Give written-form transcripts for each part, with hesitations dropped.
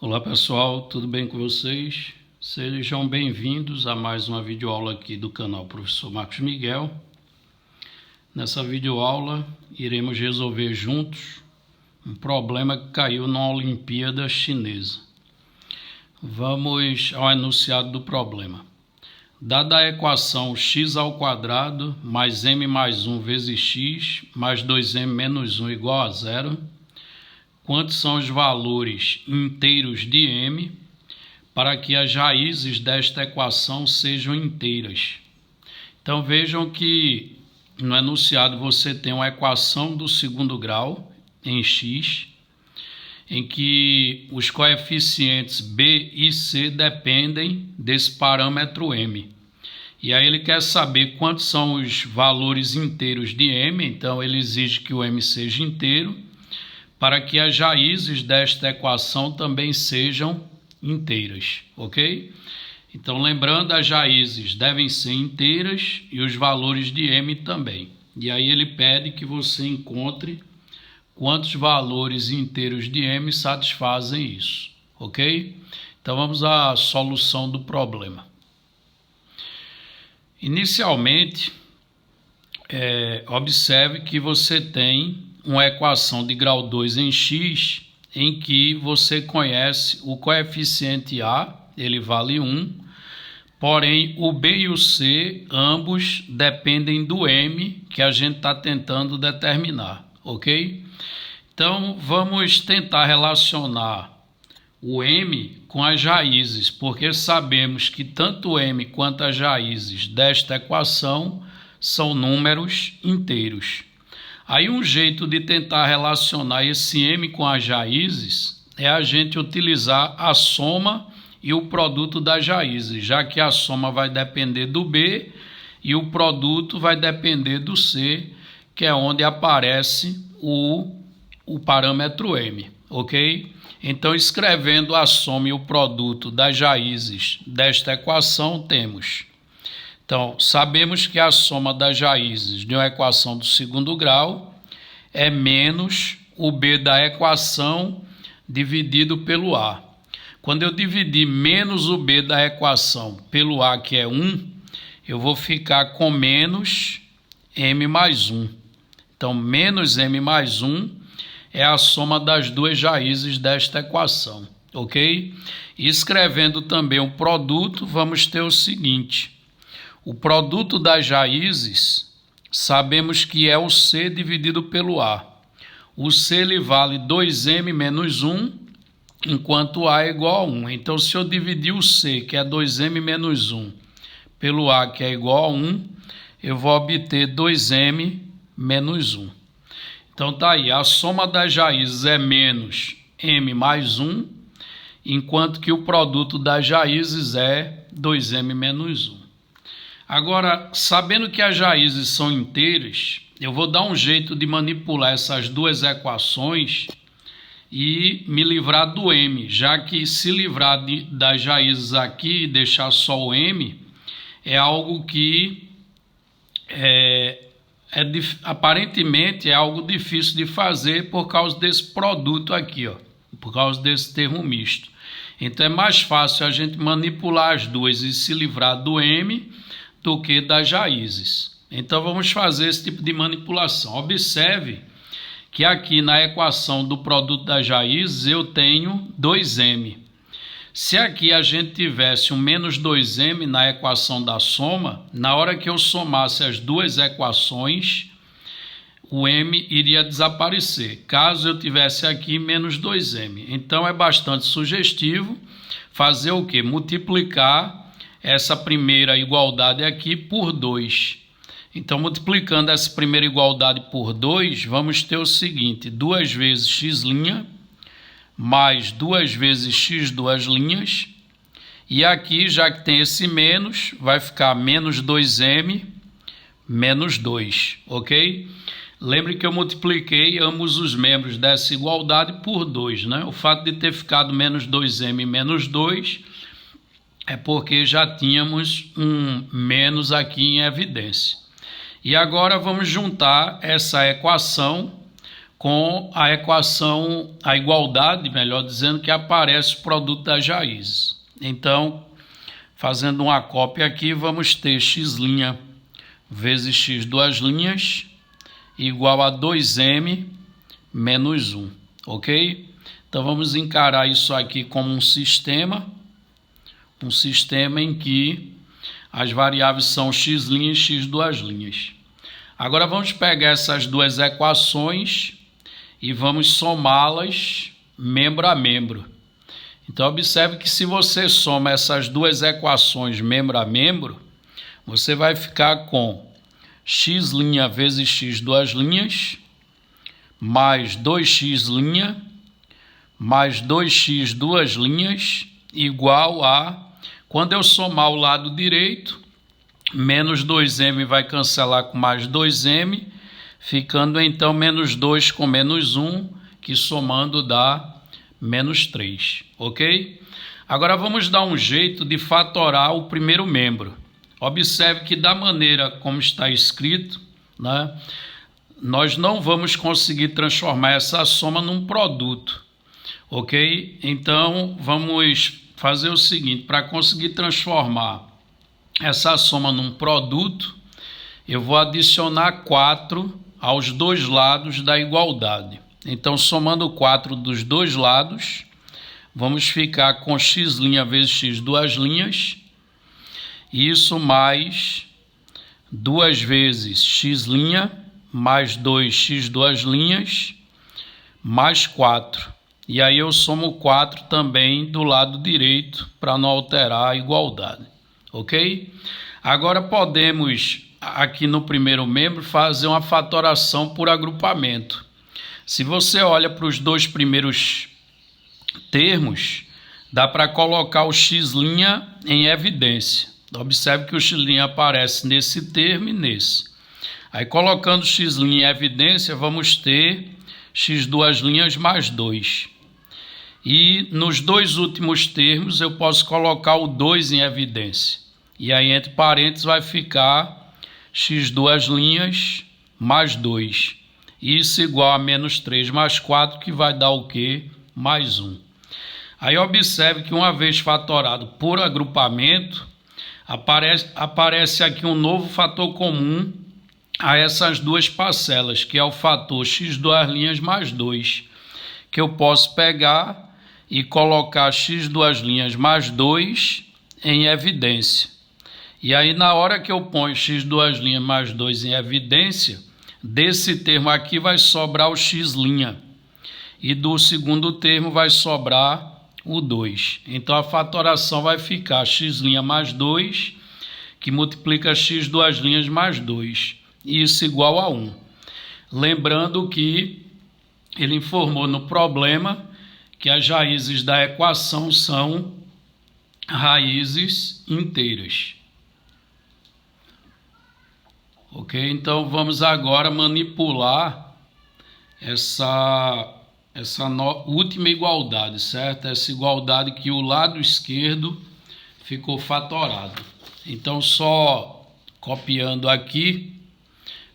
Olá pessoal, tudo bem com vocês? Sejam bem-vindos a mais uma videoaula aqui do canal Professor Marcos Miguel. Nessa videoaula iremos resolver juntos um problema que caiu na Olimpíada Chinesa. Vamos ao enunciado do problema. Dada a equação x² mais m mais 1 vezes x mais 2m menos 1 igual a zero, quantos são os valores inteiros de m para que as raízes desta equação sejam inteiras? Então vejam que no enunciado você tem uma equação do segundo grau em x, em que os coeficientes b e c dependem desse parâmetro m. E aí ele quer saber quantos são os valores inteiros de m, então ele exige que o m seja inteiro, para que as raízes desta equação também sejam inteiras, ok? Então, lembrando, as raízes devem ser inteiras e os valores de m também. E aí ele pede que você encontre quantos valores inteiros de m satisfazem isso, ok? Então, vamos à solução do problema. Inicialmente, observe que você tem uma equação de grau 2 em x, em que você conhece o coeficiente a, ele vale 1, porém o b e o c, ambos dependem do m que a gente está tentando determinar, ok? Então vamos tentar relacionar o m com as raízes, porque sabemos que tanto o m quanto as raízes desta equação são números inteiros. Aí um jeito de tentar relacionar esse m com as raízes é a gente utilizar a soma e o produto das raízes, já que a soma vai depender do b e o produto vai depender do c, que é onde aparece o parâmetro m, ok? Então, escrevendo a soma e o produto das raízes desta equação, temos... Então, sabemos que a soma das raízes de uma equação do segundo grau é menos o b da equação dividido pelo a. Quando eu dividir menos o b da equação pelo a, que é 1, eu vou ficar com menos m mais 1. Então, menos m mais 1 é a soma das duas raízes desta equação, ok? E escrevendo também o produto, vamos ter o seguinte... O produto das raízes, sabemos que é o c dividido pelo a. O c ele vale 2m menos 1, enquanto a é igual a 1. Então, se eu dividir o c, que é 2m menos 1, pelo a, que é igual a 1, eu vou obter 2m menos 1. Então, tá aí. A soma das raízes é menos m mais 1, enquanto que o produto das raízes é 2m menos 1. Agora, sabendo que as raízes são inteiras, eu vou dar um jeito de manipular essas duas equações e me livrar do m, já que se livrar das raízes aqui e deixar só o m é algo que aparentemente é algo difícil de fazer por causa desse produto aqui, ó, por causa desse termo misto. Então é mais fácil a gente manipular as duas e se livrar do m do que das raízes. Então vamos fazer esse tipo de manipulação. Observe que aqui na equação do produto das raízes eu tenho 2m. Se aqui a gente tivesse um menos 2m na equação da soma, na hora que eu somasse as duas equações, o m iria desaparecer, caso eu tivesse aqui menos 2m. Então é bastante sugestivo fazer o quê? Multiplicar essa primeira igualdade aqui por 2. Então, multiplicando essa primeira igualdade por 2, vamos ter o seguinte: 2 vezes x' mais 2 vezes x duas linhas. E aqui, já que tem esse menos, vai ficar menos 2m menos 2, ok? Lembre que eu multipliquei ambos os membros dessa igualdade por 2, né? O fato de ter ficado menos 2m menos 2 é porque já tínhamos um menos aqui em evidência. E agora vamos juntar essa equação com a equação, a igualdade, melhor dizendo, que aparece o produto das raízes. Então, fazendo uma cópia aqui, vamos ter x' vezes x duas linhas igual a 2m menos 1, ok? Então, vamos encarar isso aqui como um sistema em que as variáveis são x' e x duas linhas. Agora, vamos pegar essas duas equações e vamos somá-las membro a membro. Então, observe que se você soma essas duas equações membro a membro, você vai ficar com x' vezes x duas linhas, mais 2x' mais 2x duas linhas, igual a, quando eu somar o lado direito, menos 2m vai cancelar com mais 2m, ficando então menos 2 com menos 1, que somando dá menos 3, ok? Agora vamos dar um jeito de fatorar o primeiro membro. Observe que da maneira como está escrito, né, nós não vamos conseguir transformar essa soma num produto, ok? Então vamos fazer o seguinte: para conseguir transformar essa soma num produto, eu vou adicionar 4 aos dois lados da igualdade. Então, somando 4 dos dois lados, vamos ficar com x' vezes x duas linhas, isso mais 2 vezes x' mais 2x duas linhas, mais 4. E aí eu somo 4 também do lado direito, para não alterar a igualdade, ok? Agora podemos, aqui no primeiro membro, fazer uma fatoração por agrupamento. Se você olha para os dois primeiros termos, dá para colocar o x' em evidência. Observe que o x' aparece nesse termo e nesse. Aí, colocando o x' em evidência, vamos ter x duas linhas mais 2. E nos dois últimos termos, eu posso colocar o 2 em evidência. E aí, entre parênteses, vai ficar x duas linhas mais 2. Isso igual a menos 3 mais 4, que vai dar o quê? Mais 1. Aí observe que uma vez fatorado por agrupamento, aparece aqui um novo fator comum a essas duas parcelas, que é o fator x duas linhas mais 2, que eu posso pegar e colocar x duas linhas mais 2 em evidência. E aí, na hora que eu ponho x duas linhas mais 2 em evidência, desse termo aqui vai sobrar o x', e do segundo termo vai sobrar o 2. Então, a fatoração vai ficar x' mais 2, que multiplica x duas linhas mais 2, isso igual a 1. Lembrando que ele informou no problema que as raízes da equação são raízes inteiras. Ok? Então, vamos agora manipular essa última igualdade, certo? Essa igualdade que o lado esquerdo ficou fatorado. Então, só copiando aqui,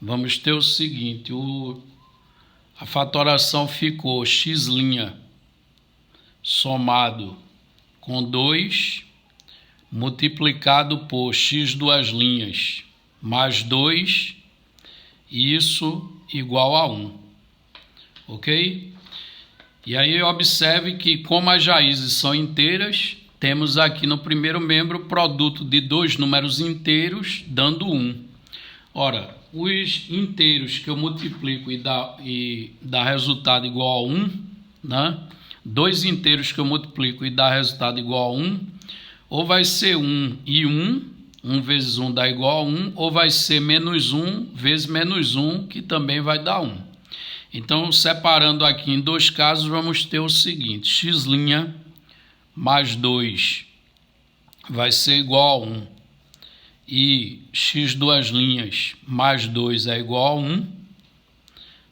vamos ter o seguinte: a fatoração ficou x' somado com 2, multiplicado por x duas linhas mais 2, isso igual a 1, ok? E aí observe que, como as raízes são inteiras, temos aqui no primeiro membro o produto de dois números inteiros dando 1. Ora, os inteiros que eu multiplico e dá resultado igual a 1, né? Dois inteiros que eu multiplico e dá resultado igual a 1, ou vai ser 1 e 1, 1 vezes 1 dá igual a 1, ou vai ser menos 1 vezes menos 1, que também vai dar 1. Então, separando aqui em dois casos, vamos ter o seguinte: x' mais 2 vai ser igual a 1, e x duas linhas mais 2 é igual a 1.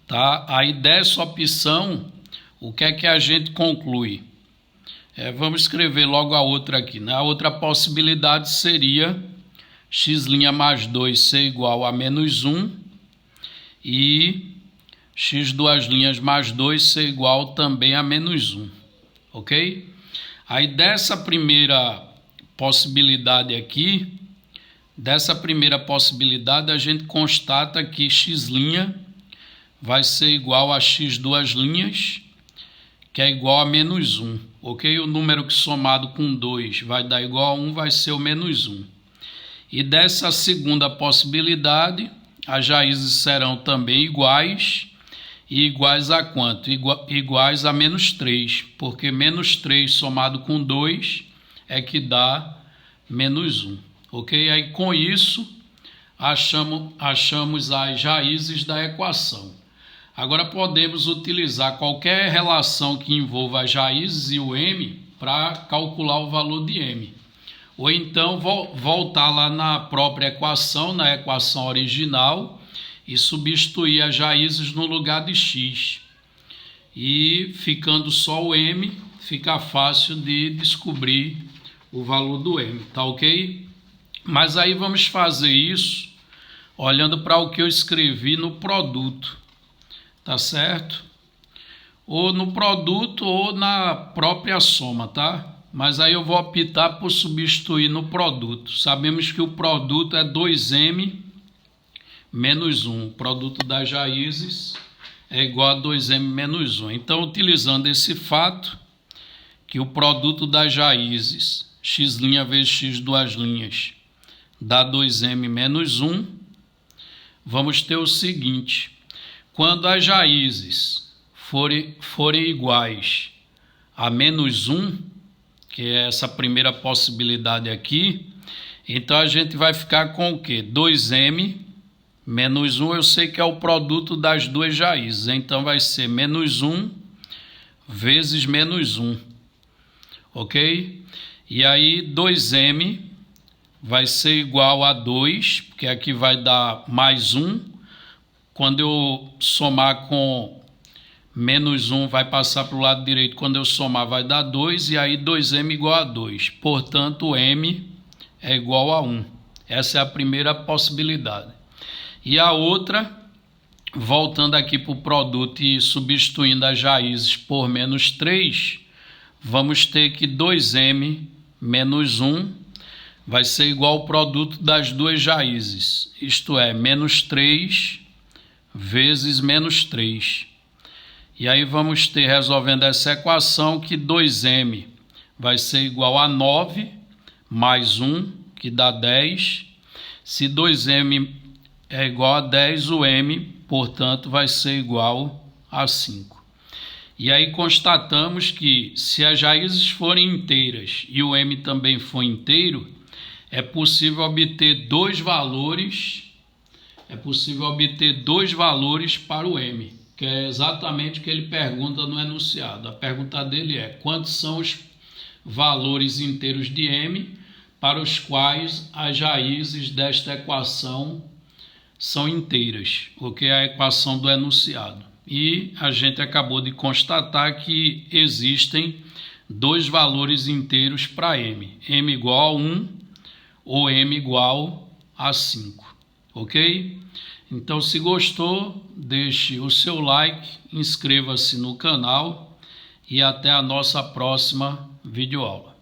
Tá? Aí, dessa opção, o que é que a gente conclui? Vamos escrever logo a outra aqui, né? A outra possibilidade seria x' mais 2 ser igual a menos 1 e x duas linhas mais 2 ser igual também a menos 1, ok? Aí dessa primeira possibilidade aqui, a gente constata que x' vai ser igual a x duas linhas, que é igual a menos 1, ok? O número que somado com 2 vai dar igual a 1, vai ser o menos 1. E dessa segunda possibilidade, as raízes serão também iguais. E iguais a quanto? Iguais a menos 3, porque menos 3 somado com 2 é que dá menos 1, ok? Aí com isso, achamos as raízes da equação. Agora podemos utilizar qualquer relação que envolva as raízes e o m para calcular o valor de m. Ou então voltar lá na própria equação, na equação original, e substituir as raízes no lugar de x. E ficando só o m, fica fácil de descobrir o valor do m, tá ok? Mas aí vamos fazer isso olhando para o que eu escrevi no produto, tá certo? Ou no produto ou na própria soma, tá? Mas aí eu vou optar por substituir no produto. Sabemos que o produto é 2m menos 1. O produto das raízes é igual a 2m menos 1. Então, utilizando esse fato, que o produto das raízes, x' vezes x duas linhas, dá 2m menos 1, vamos ter o seguinte: quando as raízes forem iguais a menos 1, que é essa primeira possibilidade aqui, então a gente vai ficar com o quê? 2m menos 1, eu sei que é o produto das duas raízes, então vai ser menos 1 vezes menos 1, ok? E aí 2m vai ser igual a 2, porque aqui vai dar mais 1. Quando eu somar com menos 1 vai passar para o lado direito, quando eu somar vai dar 2, e aí 2m igual a 2. Portanto, m é igual a 1. Essa é a primeira possibilidade. E a outra, voltando aqui para o produto e substituindo as raízes por menos 3, vamos ter que 2m menos 1 vai ser igual ao produto das duas raízes, isto é, menos 3 vezes menos 3. E aí vamos ter, resolvendo essa equação, que 2m vai ser igual a 9 mais 1, que dá 10. Se 2m é igual a 10, o m, portanto, vai ser igual a 5. E aí constatamos que, se as raízes forem inteiras e o m também for inteiro, é possível obter dois valores para o m, que é exatamente o que ele pergunta no enunciado. A pergunta dele é: quantos são os valores inteiros de m para os quais as raízes desta equação são inteiras, o que é a equação do enunciado. E a gente acabou de constatar que existem dois valores inteiros para m igual a 1 ou m igual a 5, ok? Então, se gostou, deixe o seu like, inscreva-se no canal e até a nossa próxima videoaula.